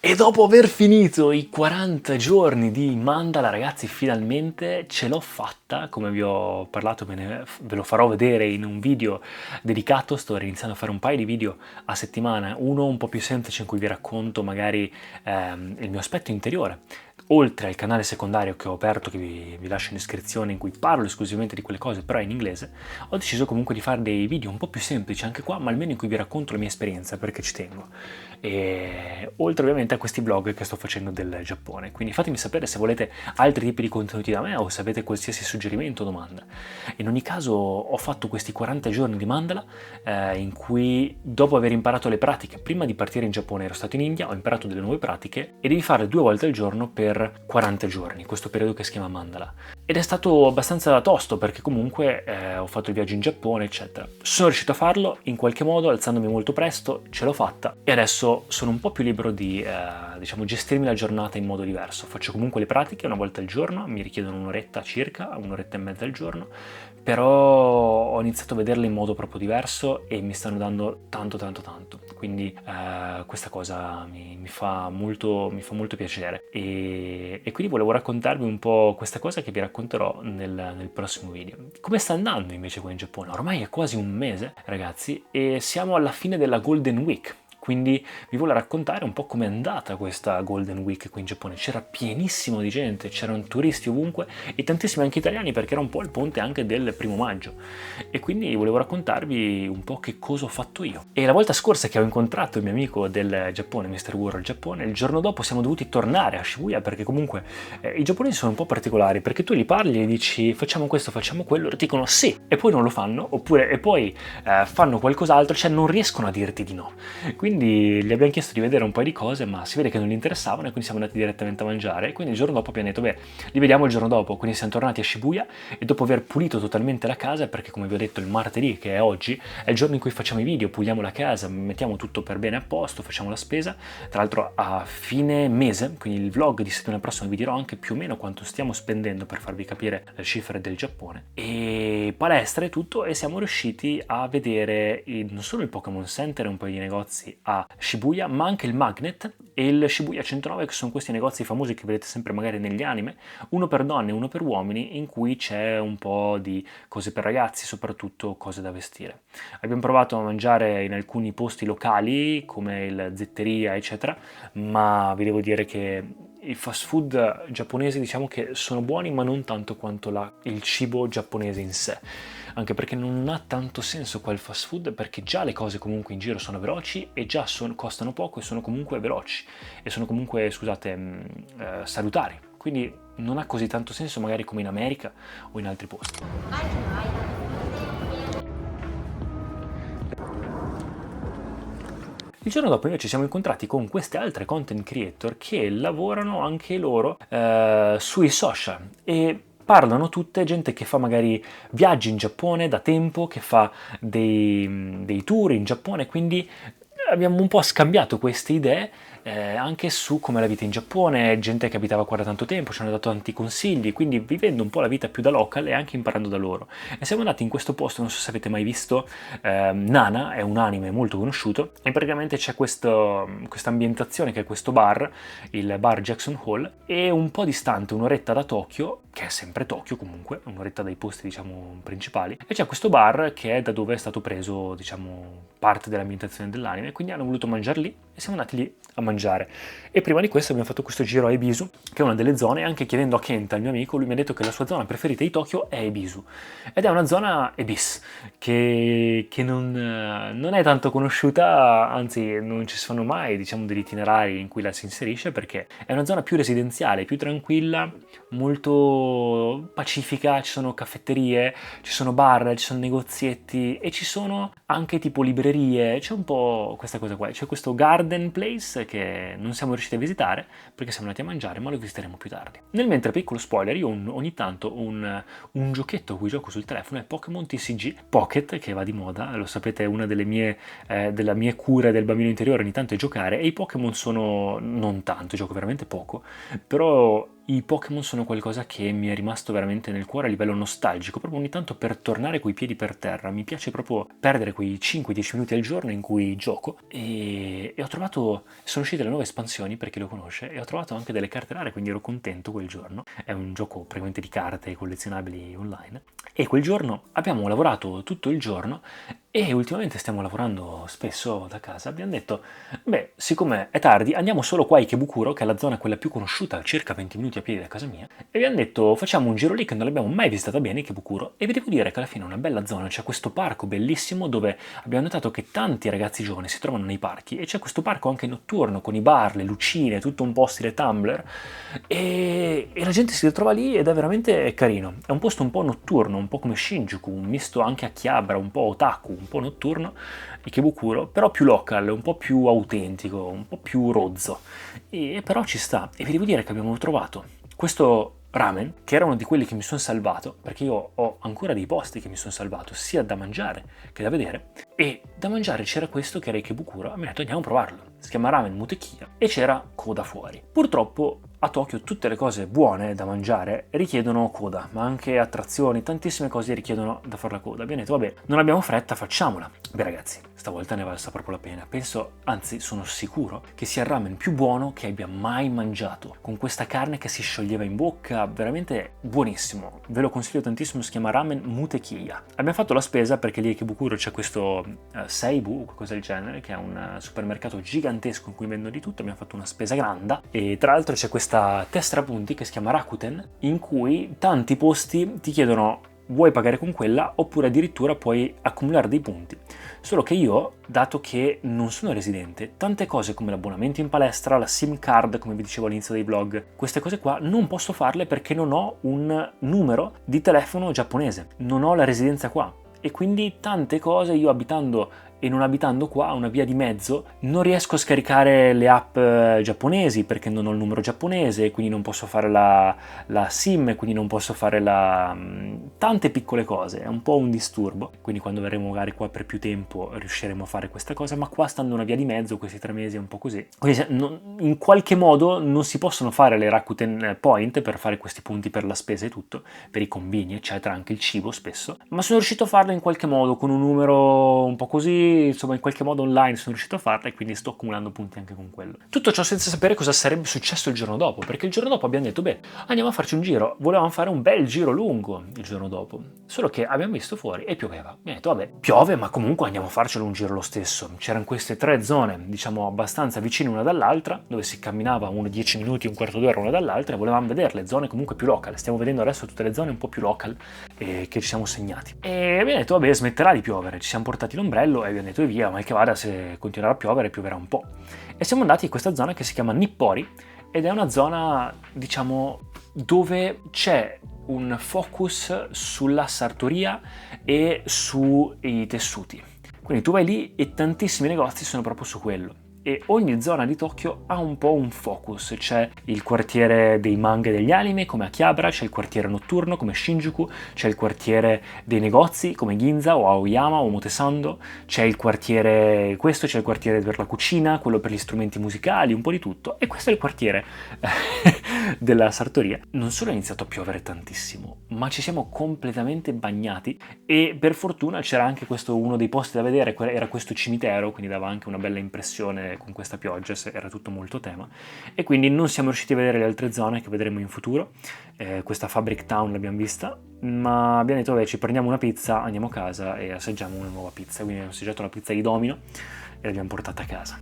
E dopo aver finito i 40 giorni di mandala, ragazzi, finalmente ce l'ho fatta, come vi ho parlato, ve lo farò vedere in un video dedicato. Sto iniziando a fare un paio di video a settimana, uno un po' più semplice in cui vi racconto magari il mio aspetto interiore, oltre al canale secondario che ho aperto, che vi lascio in descrizione, in cui parlo esclusivamente di quelle cose, però in inglese. Ho deciso comunque di fare dei video un po' più semplici anche qua, ma almeno in cui vi racconto la mia esperienza, perché ci tengo. E oltre ovviamente a questi vlog che sto facendo del Giappone. Quindi fatemi sapere se volete altri tipi di contenuti da me o se avete qualsiasi suggerimento o domanda. In ogni caso ho fatto questi 40 giorni di mandala in cui, dopo aver imparato le pratiche, prima di partire in Giappone ero stato in India, ho imparato delle nuove pratiche e devi farle 2 volte al giorno per 40 giorni, questo periodo che si chiama mandala. Ed è stato abbastanza tosto perché comunque ho fatto il viaggio in Giappone, eccetera. Sono riuscito a farlo in qualche modo, alzandomi molto presto, ce l'ho fatta e adesso sono un po' più libero di diciamo, gestirmi la giornata in modo diverso. Faccio comunque le pratiche una volta al giorno, mi richiedono un'oretta circa, un'oretta e mezza al giorno, però ho iniziato a vederle in modo proprio diverso e mi stanno dando tanto. Quindi questa cosa mi fa molto piacere e quindi volevo raccontarvi un po' questa cosa che vi racconterò nel prossimo video. Come sta andando invece qua in Giappone? Ormai è quasi un mese, ragazzi, e siamo alla fine della Golden Week. Quindi vi voglio raccontare un po' com'è andata questa Golden Week qui in Giappone. C'era pienissimo di gente, c'erano turisti ovunque e tantissimi anche italiani perché era un po' il ponte anche del 1° maggio. E quindi volevo raccontarvi un po' che cosa ho fatto io. E la volta scorsa che ho incontrato il mio amico del Giappone, Mr. World Giappone, il giorno dopo siamo dovuti tornare a Shibuya perché comunque i giapponesi sono un po' particolari, perché tu gli parli e gli dici facciamo questo, facciamo quello, e ti dicono sì, e poi non lo fanno, oppure e poi fanno qualcos'altro, cioè non riescono a dirti di no. Quindi gli abbiamo chiesto di vedere un paio di cose, ma si vede che non gli interessavano e quindi siamo andati direttamente a mangiare. E quindi il giorno dopo abbiamo detto, beh, li vediamo il giorno dopo. Quindi siamo tornati a Shibuya e dopo aver pulito totalmente la casa, perché come vi ho detto il martedì, che è oggi, è il giorno in cui facciamo i video, puliamo la casa, mettiamo tutto per bene a posto, facciamo la spesa. Tra l'altro a fine mese, quindi il vlog di settimana prossima, vi dirò anche più o meno quanto stiamo spendendo per farvi capire le cifre del Giappone. E palestra e tutto, e siamo riusciti a vedere non solo il Pokémon Center e un paio di negozi a Shibuya, ma anche il Magnet e il Shibuya 109, che sono questi negozi famosi che vedete sempre magari negli anime, uno per donne e uno per uomini, in cui c'è un po' di cose per ragazzi, soprattutto cose da vestire. Abbiamo provato a mangiare in alcuni posti locali come il Zetteria eccetera, ma vi devo dire che i fast food giapponesi diciamo che sono buoni, ma non tanto quanto il cibo giapponese in sé, anche perché non ha tanto senso qua il fast food, perché già le cose comunque in giro sono veloci e già costano poco e sono comunque veloci e sono comunque, scusate, salutari, quindi non ha così tanto senso magari come in America o in altri posti. Il giorno dopo invece ci siamo incontrati con queste altre content creator che lavorano anche loro sui social e parlano tutte gente che fa magari viaggi in Giappone da tempo, che fa dei tour in Giappone, quindi abbiamo un po' scambiato queste idee anche su come la vita in Giappone, gente che abitava qua da tanto tempo, ci hanno dato tanti consigli, quindi vivendo un po' la vita più da local e anche imparando da loro. E siamo andati in questo posto, non so se avete mai visto, Nana, è un anime molto conosciuto, e praticamente c'è questa ambientazione che è questo bar, il bar Jackson Hole, e un po' distante, un'oretta da Tokyo, che è sempre Tokyo comunque, un'oretta dai posti diciamo principali, e c'è questo bar che è da dove è stato preso diciamo parte dell'ambientazione dell'anime, quindi hanno voluto mangiare lì e siamo andati lì a mangiare. E prima di questo abbiamo fatto questo giro a Ebisu, che è una delle zone, anche chiedendo a Kenta, il mio amico, lui mi ha detto che la sua zona preferita di Tokyo è Ebisu, ed è una zona Ebis che non è tanto conosciuta, anzi non ci sono mai diciamo degli itinerari in cui la si inserisce, perché è una zona più residenziale, più tranquilla, molto pacifica, ci sono caffetterie, ci sono bar, ci sono negozietti e ci sono anche tipo librerie, c'è un po' questa cosa qua, c'è questo garden place che non siamo riusciti a visitare perché siamo andati a mangiare, ma lo visiteremo più tardi. Nel mentre, piccolo spoiler, io ogni tanto un giochetto a cui gioco sul telefono è Pokémon TCG Pocket, che va di moda, lo sapete, è una delle mie cure del bambino interiore, ogni tanto è giocare, e i Pokémon sono non tanto, gioco veramente poco, però i Pokémon sono qualcosa che mi è rimasto veramente nel cuore a livello nostalgico, proprio ogni tanto per tornare coi piedi per terra. Mi piace proprio perdere quei 5-10 minuti al giorno in cui gioco e ho trovato, sono uscite le nuove espansioni per chi lo conosce e ho trovato anche delle carte rare, quindi ero contento quel giorno. È un gioco praticamente di carte collezionabili online e quel giorno abbiamo lavorato tutto il giorno e ultimamente stiamo lavorando spesso da casa. Abbiamo detto, beh, siccome è tardi, andiamo solo qua a Ikebukuro, che è la zona quella più conosciuta, circa 20 minuti a piedi da casa mia, e abbiamo detto, facciamo un giro lì che non l'abbiamo mai visitata bene, Ikebukuro, e vi devo dire che alla fine è una bella zona, c'è questo parco bellissimo dove abbiamo notato che tanti ragazzi giovani si trovano nei parchi, e c'è questo parco anche notturno, con i bar, le lucine, tutto un po' stile Tumblr, e la gente si ritrova lì ed è veramente carino. È un posto un po' notturno, un po' come Shinjuku, un misto anche a Chiabra, un po' otaku, un po' notturno, Ikebukuro, però più local, un po' più autentico, un po' più rozzo. E però ci sta. E vi devo dire che abbiamo trovato questo ramen, che era uno di quelli che mi sono salvato, perché io ho ancora dei posti che mi sono salvato, sia da mangiare che da vedere, e da mangiare c'era questo che era Ikebukuro, e mi ha detto andiamo a provarlo. Si chiama Ramen Mutekiya e c'era coda fuori. Purtroppo a Tokyo tutte le cose buone da mangiare richiedono coda, ma anche attrazioni, tantissime cose richiedono da fare la coda. Abbiamo detto vabbè, non abbiamo fretta, facciamola. Beh ragazzi, stavolta ne è valsa proprio la pena. Penso, anzi sono sicuro, che sia il ramen più buono che abbia mai mangiato, con questa carne che si scioglieva in bocca, veramente buonissimo. Ve lo consiglio tantissimo, si chiama Ramen Mutekiya. Abbiamo fatto la spesa perché lì a Ikebukuro c'è questo Seibu, qualcosa del genere, che è un supermercato gigantesco in cui vendono di tutto. Abbiamo fatto una spesa grande e tra l'altro c'è questa tessera punti che si chiama Rakuten, in cui tanti posti ti chiedono vuoi pagare con quella oppure addirittura puoi accumulare dei punti. Solo che io, dato che non sono residente, tante cose come l'abbonamento in palestra, la SIM card, come vi dicevo all'inizio dei vlog, queste cose qua non posso farle perché non ho un numero di telefono giapponese, non ho la residenza qua. E quindi tante cose io abitando e non abitando qua, a una via di mezzo, non riesco a scaricare le app giapponesi perché non ho il numero giapponese, quindi non posso fare la SIM, quindi non posso fare tante piccole cose, è un po' un disturbo. Quindi quando verremo magari qua per più tempo riusciremo a fare questa cosa, ma qua stando una via di mezzo, questi 3 mesi è un po' così. Quindi in qualche modo non si possono fare le Rakuten Point per fare questi punti per la spesa e tutto, per i combini eccetera, anche il cibo spesso, ma sono riuscito a farlo in qualche modo con un numero un po' così, insomma in qualche modo online sono riuscito a farla e quindi sto accumulando punti anche con quello. Tutto ciò senza sapere cosa sarebbe successo il giorno dopo, perché il giorno dopo abbiamo detto beh, andiamo a farci un giro, volevamo fare un bel giro lungo il giorno dopo, solo che abbiamo visto fuori e pioveva. Mi ho detto vabbè, piove ma comunque andiamo a farcelo un giro lo stesso. C'erano queste 3 zone, diciamo abbastanza vicine una dall'altra, dove si camminava 10 minuti, un quarto d'ora una dall'altra e volevamo vedere le zone comunque più local. Stiamo vedendo adesso tutte le zone un po' più local che ci siamo segnati. E abbiamo detto vabbè, smetterà di piovere, ci siamo portati l'ombrello e abbiamo detto via, mal che vada, se continuerà a piovere pioverà un po'. E siamo andati in questa zona che si chiama Nippori ed è una zona, diciamo, dove c'è un focus sulla sartoria e sui tessuti. Quindi tu vai lì e tantissimi negozi sono proprio su quello. E ogni zona di Tokyo ha un po' un focus. C'è il quartiere dei manga e degli anime come Akihabara, c'è il quartiere notturno come Shinjuku, c'è il quartiere dei negozi come Ginza o Aoyama o Omotesando, c'è il quartiere questo, c'è il quartiere per la cucina, quello per gli strumenti musicali, un po' di tutto. E questo è il quartiere della sartoria. Non solo è iniziato a piovere tantissimo, ma ci siamo completamente bagnati e per fortuna c'era anche questo, uno dei posti da vedere, era questo cimitero, quindi dava anche una bella impressione con questa pioggia, era tutto molto tema, e quindi non siamo riusciti a vedere le altre zone che vedremo in futuro. Questa Fabric Town l'abbiamo vista, ma abbiamo detto vabbè, ci prendiamo una pizza, andiamo a casa e assaggiamo una nuova pizza, quindi abbiamo assaggiato la pizza di Domino e l'abbiamo portata a casa.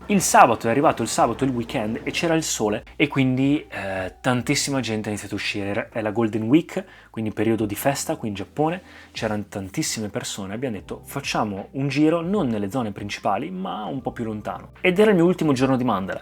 Il sabato è arrivato, il sabato, il weekend, e c'era il sole e quindi tantissima gente ha iniziato a uscire. È la Golden Week, quindi periodo di festa qui in Giappone, c'erano tantissime persone. Abbiamo detto facciamo un giro non nelle zone principali ma un po' più lontano. Ed era il mio ultimo giorno di mandala.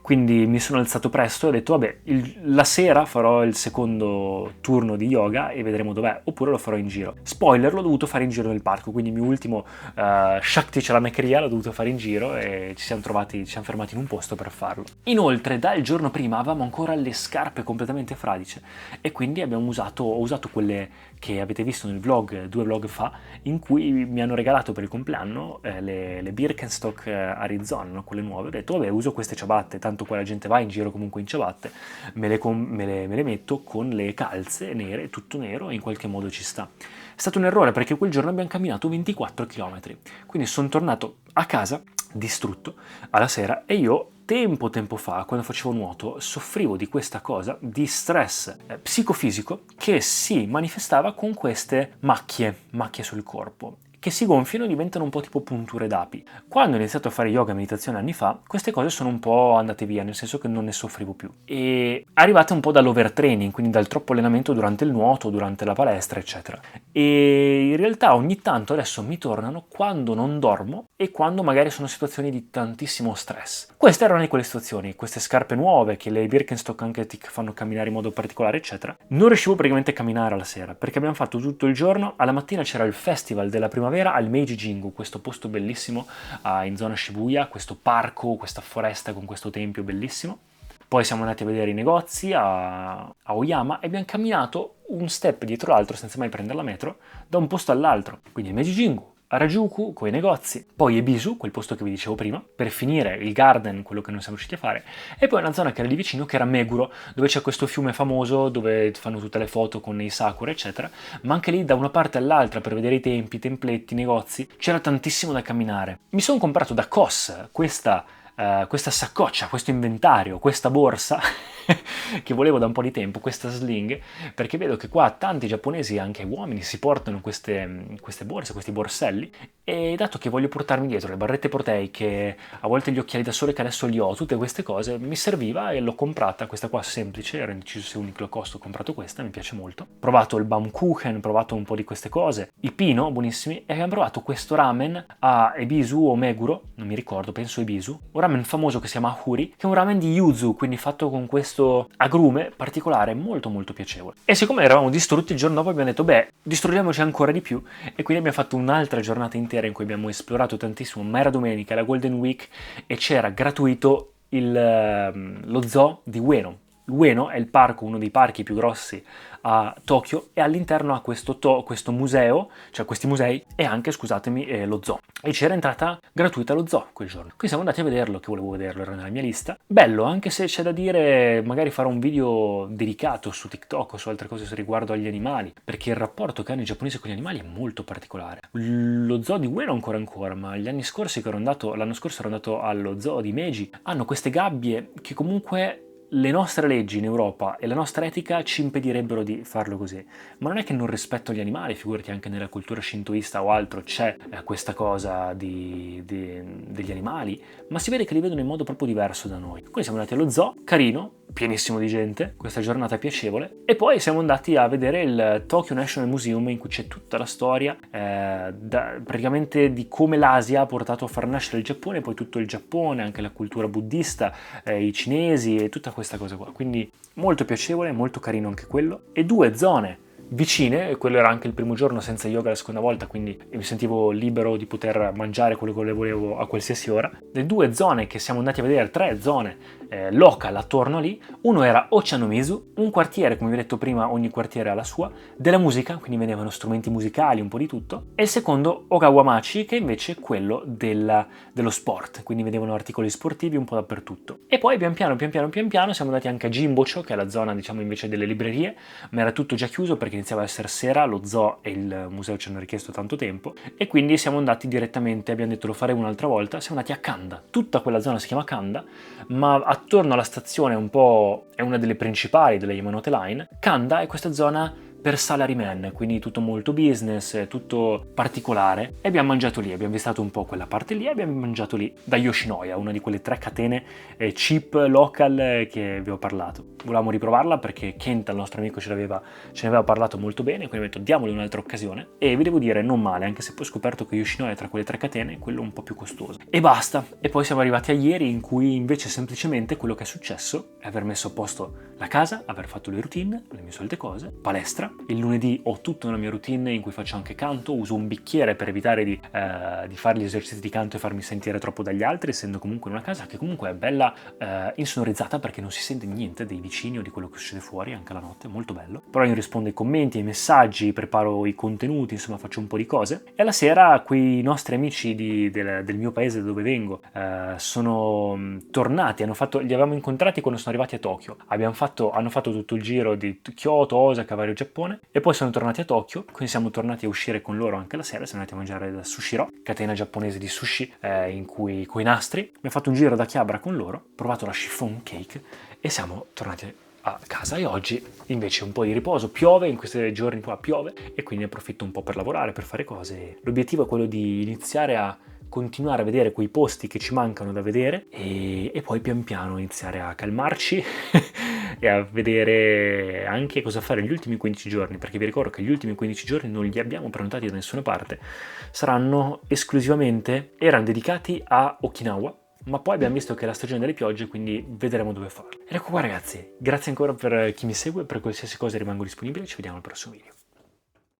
quindi mi sono alzato presto e ho detto vabbè, la sera farò il secondo turno di yoga e vedremo dov'è, oppure lo farò in giro. Spoiler, l'ho dovuto fare in giro nel parco, quindi il mio ultimo Shakti Chalamekriya l'ho dovuto fare in giro e ci siamo fermati in un posto per farlo. Inoltre dal giorno prima avevamo ancora le scarpe completamente fradice e quindi ho usato quelle che avete visto nel vlog, 2 vlog fa, in cui mi hanno regalato per il compleanno le Birkenstock Arizona, no? Quelle nuove. Ho detto vabbè, uso queste ciabatte, tanto qua la gente va in giro comunque in ciabatte, me le metto con le calze nere, tutto nero, e in qualche modo ci sta. È stato un errore perché quel giorno abbiamo camminato 24 km, quindi sono tornato a casa distrutto alla sera e io tempo fa, quando facevo nuoto, soffrivo di questa cosa di stress psicofisico che si manifestava con queste macchie sul corpo che si gonfiano e diventano un po' tipo punture d'api. Quando ho iniziato a fare yoga e meditazione anni fa, queste cose sono un po' andate via, nel senso che non ne soffrivo più. E arrivate un po' dall'overtraining, quindi dal troppo allenamento durante il nuoto, durante la palestra, eccetera. E in realtà ogni tanto adesso mi tornano quando non dormo e quando magari sono situazioni di tantissimo stress. Queste erano quelle situazioni, queste scarpe nuove che le Birkenstock anche ti fanno camminare in modo particolare, eccetera. Non riuscivo praticamente a camminare alla sera, perché abbiamo fatto tutto il giorno, alla mattina c'era il festival della primavera al Meiji Jingu, questo posto bellissimo in zona Shibuya, questo parco, questa foresta con questo tempio bellissimo. Poi siamo andati a vedere i negozi a Oyama e abbiamo camminato un step dietro l'altro senza mai prendere la metro da un posto all'altro. Quindi il Meiji Jingu, Harajuku con i negozi, poi Ebisu, quel posto che vi dicevo prima, per finire il garden, quello che non siamo riusciti a fare, e poi una zona che era lì vicino che era Meguro, dove c'è questo fiume famoso dove fanno tutte le foto con i sakura eccetera, ma anche lì da una parte all'altra per vedere i tempi, i templetti, i negozi, c'era tantissimo da camminare. Mi sono comprato da COS questa saccoccia, questo inventario, questa borsa che volevo da un po' di tempo, questa sling, perché vedo che qua tanti giapponesi, anche uomini, si portano queste borse, questi borselli, e dato che voglio portarmi dietro le barrette proteiche, a volte gli occhiali da sole che adesso li ho, tutte queste cose, mi serviva e l'ho comprata, questa qua semplice, ero indeciso se unico costo, ho comprato questa, mi piace molto. Ho provato il Baumkuchen, ho provato un po' di queste cose, i Pino, buonissimi, e abbiamo provato questo ramen a Ebisu o Meguro, non mi ricordo, penso Ebisu, un ramen famoso che si chiama Ahuri, che è un ramen di yuzu, quindi fatto con questo agrume particolare molto molto piacevole. E siccome eravamo distrutti il giorno dopo abbiamo detto beh, distruggiamoci ancora di più, e quindi abbiamo fatto un'altra giornata intera in cui abbiamo esplorato tantissimo, ma era domenica, la Golden Week, e c'era gratuito lo zoo di Ueno. Ueno è il parco, uno dei parchi più grossi a Tokyo, e all'interno ha questo museo, cioè questi musei, e anche, scusatemi, lo zoo. E c'era entrata gratuita allo zoo quel giorno. Quindi siamo andati a vederlo, che volevo vederlo, era nella mia lista. Bello, anche se c'è da dire, magari farò un video dedicato su TikTok o su altre cose riguardo agli animali, perché il rapporto che hanno i giapponesi con gli animali è molto particolare. Lo zoo di Ueno ancora, ma l'anno scorso ero andato allo zoo di Meiji, hanno queste gabbie che comunque le nostre leggi in Europa e la nostra etica ci impedirebbero di farlo così, ma non è che non rispetto gli animali, figurati anche nella cultura shintoista o altro c'è questa cosa degli animali, ma si vede che li vedono in modo proprio diverso da noi. Quindi siamo andati allo zoo, carino, pienissimo di gente, questa giornata piacevole, e poi siamo andati a vedere il Tokyo National Museum, in cui c'è tutta la storia praticamente di come l'Asia ha portato a far nascere il Giappone, poi tutto il Giappone, anche la cultura buddista, i cinesi e tutta questa cosa qua, quindi molto piacevole, molto carino anche quello. E 2 zone vicine, e quello era anche il primo giorno senza yoga la seconda volta, quindi mi sentivo libero di poter mangiare quello che volevo a qualsiasi ora. Le 2 zone che siamo andati a vedere, 3 zone local attorno lì, uno era Ochanomizu, un quartiere, come vi ho detto prima, ogni quartiere ha la sua, della musica, quindi vendevano strumenti musicali, un po' di tutto, e il secondo Okawamachi, che invece è quello dello sport, quindi vendevano articoli sportivi un po' dappertutto. E poi pian piano siamo andati anche a Jimbocho, che è la zona diciamo invece delle librerie, ma era tutto già chiuso perché iniziava a essere sera, lo zoo e il museo ci hanno richiesto tanto tempo, e quindi siamo andati direttamente, abbiamo detto lo faremo un'altra volta, siamo andati a Kanda. Tutta quella zona si chiama Kanda, ma attorno alla stazione è una delle principali delle Yamanote Line. Kanda è questa zona per salaryman, quindi tutto molto business, tutto particolare, e abbiamo mangiato lì, abbiamo vistato un po' quella parte lì, abbiamo mangiato lì da Yoshinoya, una di quelle 3 catene cheap local che vi ho parlato. Volevamo riprovarla perché Kenta, il nostro amico, ce ne aveva parlato molto bene, quindi ho detto diamole un'altra occasione, e vi devo dire non male, anche se poi ho scoperto che Yoshinoya è tra quelle 3 catene quello un po' più costoso. E basta, e poi siamo arrivati a ieri, in cui invece semplicemente quello che è successo è aver messo a posto la casa, aver fatto le routine, le mie solite cose, palestra. Il lunedì ho tutta una mia routine in cui faccio anche canto, uso un bicchiere per evitare di fare gli esercizi di canto e farmi sentire troppo dagli altri, essendo comunque in una casa che comunque è bella insonorizzata, perché non si sente niente dei vicini o di quello che succede fuori anche la notte, molto bello. Però io rispondo ai commenti, ai messaggi, preparo i contenuti, insomma faccio un po' di cose. E alla sera quei nostri amici del mio paese da dove vengo sono tornati, li avevamo incontrati quando sono arrivati a Tokyo. Hanno fatto tutto il giro di Kyoto, Osaka, vario Giappone, e poi sono tornati a Tokyo, quindi siamo tornati a uscire con loro anche la sera, siamo andati a mangiare da Sushiro, catena giapponese di sushi in cui coi nastri. Abbiamo fatto un giro da Chiabra con loro, provato la chiffon cake e siamo tornati a casa. E oggi invece un po' di riposo, piove, in questi giorni qua piove, e quindi ne approfitto un po' per lavorare, per fare cose. L'obiettivo è quello di iniziare a continuare a vedere quei posti che ci mancano da vedere e poi pian piano iniziare a calmarci e a vedere anche cosa fare gli ultimi 15 giorni, perché vi ricordo che gli ultimi 15 giorni non li abbiamo prenotati da nessuna parte, erano dedicati a Okinawa, ma poi abbiamo visto che è la stagione delle piogge, quindi vedremo dove farlo. Ed ecco qua ragazzi, grazie ancora per chi mi segue, per qualsiasi cosa rimango disponibile, ci vediamo al prossimo video.